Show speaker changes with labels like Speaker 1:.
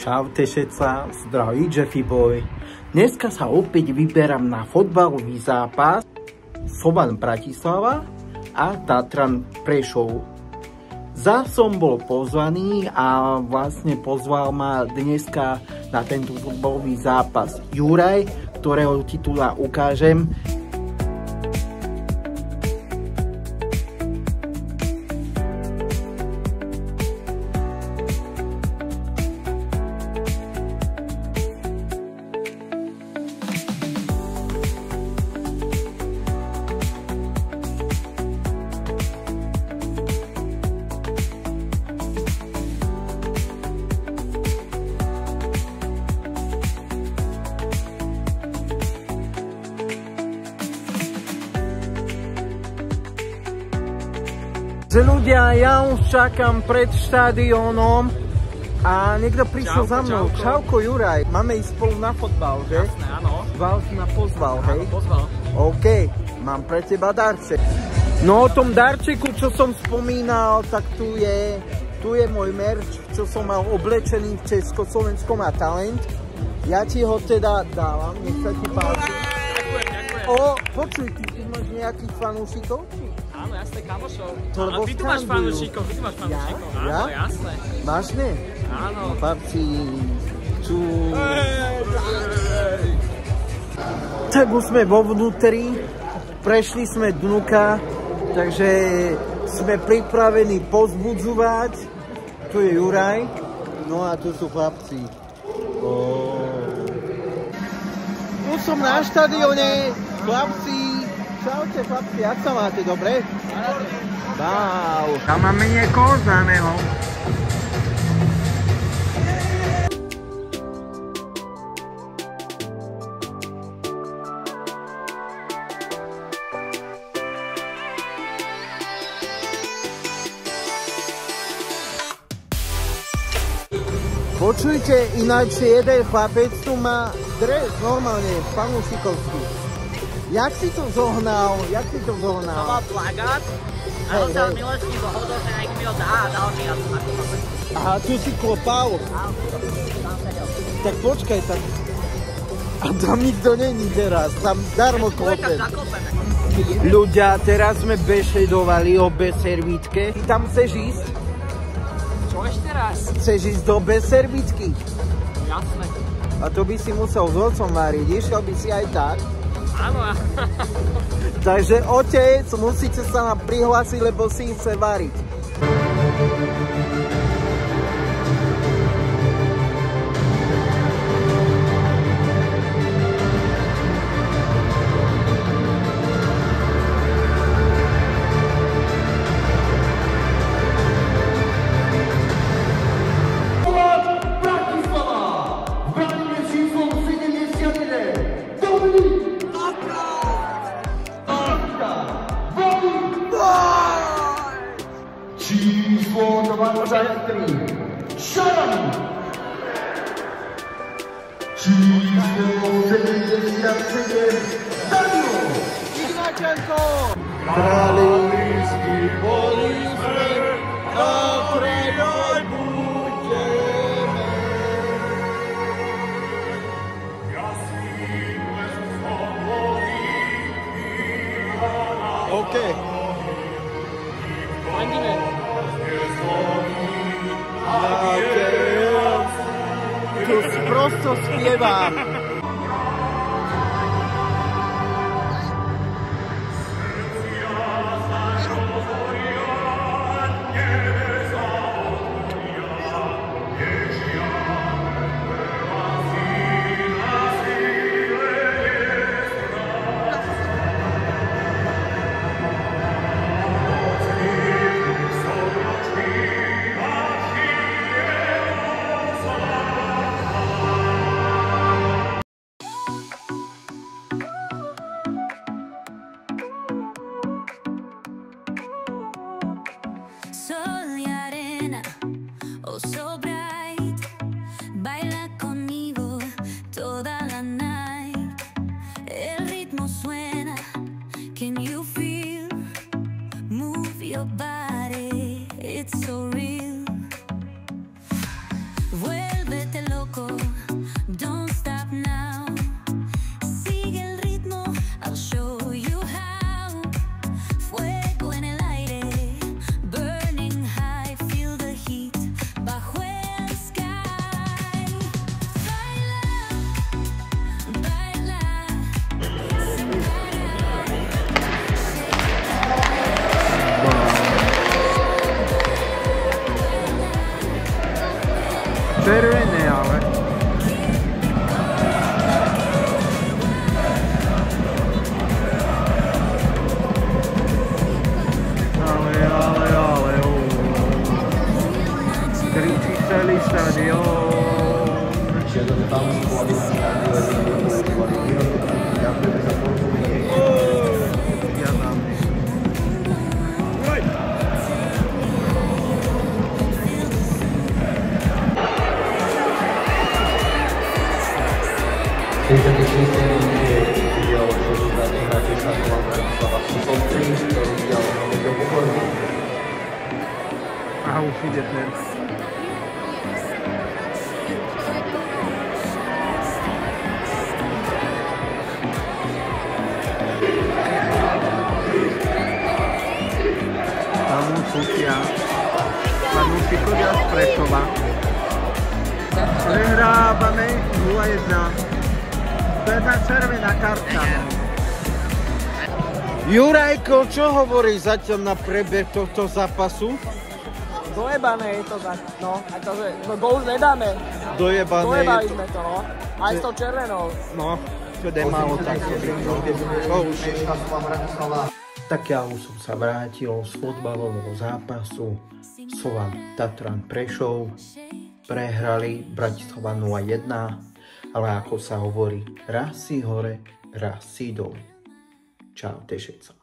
Speaker 1: Čaute všetca, zdraví Jeffy Boy. Dneska sa opäť vyberám na fotbalový zápas Slovan Bratislava a Tatran Prešov. Zas som bol pozvaný a vlastne pozval ma dneska na tento fotbalový zápas Juraj, ktorého titula ukážem. Že ľudia, ja už čakám pred štadiónom a niekto prišiel za mnou. Čauko Juraj, máme ísť spolu na fotbal, že?
Speaker 2: Jasné, áno.
Speaker 1: Val si ma pozval, hej?
Speaker 2: Áno, pozval.
Speaker 1: OK, mám pre teba darček. No o tom darčeku, čo som spomínal, tak tu je môj merch, čo som mal oblečený v Československom a Talent. Ja ti ho teda dávam, nech sa ti páči.
Speaker 2: Ďakujem.
Speaker 1: Počuj, ty máš nejakých fanúšikov?
Speaker 2: Áno, jasné, kamošov.
Speaker 1: A
Speaker 2: ty tu máš fanúšikov, Áno,
Speaker 1: ja?
Speaker 2: jasné.
Speaker 1: Máš ne?
Speaker 2: Áno.
Speaker 1: Babci, Tak už sme vo vnútri, prešli sme Dnuka, takže sme pripravení pozbudzovať. Tu je Juraj, no a tu sú chlapci. Tu som na štadióne, chlapci. Čaute chlapci, jak sa máte, dobre? Wow, tam máme niekoho známeho. Počujte, ináč jeden chlapec tu má dres, normálne, fanúšikovský. Jak si to zohnal?
Speaker 2: To mal plagát a on sa mi lesní dohodol, že nech mi ho dá a dal mi ako na to.
Speaker 1: Aha, tu si klopal.
Speaker 2: Áno, tam sedel.
Speaker 1: Tak počkaj, tak... A tam nikto není teraz, tam darmo klope. Ľudia, teraz sme bešedovali o B-servítke. Ty tam chceš ísť?
Speaker 2: Čo ešte raz?
Speaker 1: Chceš ísť do B-servítky?
Speaker 2: Jasné.
Speaker 1: A to by si musel s otcom variť, išiel by si aj tak.
Speaker 2: Áno.
Speaker 1: Takže otec, musíte sa nám prihlásiť, lebo si chce variť. Číslo 23, Šaran. Číslo 77, Daniel Ignačenko. Kráľovský polísmer a predaj budeme. OK. Tu prosto spievám. červené, ale... Kričí celý stadión. A už ide ten. Tam už putia. Fanúci chodia z Prešova. Prehrávame 0-1. To je tá červená karta. Jurajko, čo hovoríš zatiaľ na prebeh tohto zápasu?
Speaker 3: Dojebané je to tak, no, akože, no gól už nedáme. Dojebali sme to, no, aj s tou červenou.
Speaker 1: No, to je málo také. Tak ja už som sa vrátil z fotbalového zápasu. Slovan Tatran Prešov. Prehrali Bratislava 0-1, ale ako sa hovorí, raz si hore, raz si dole. Čau, Tešeca.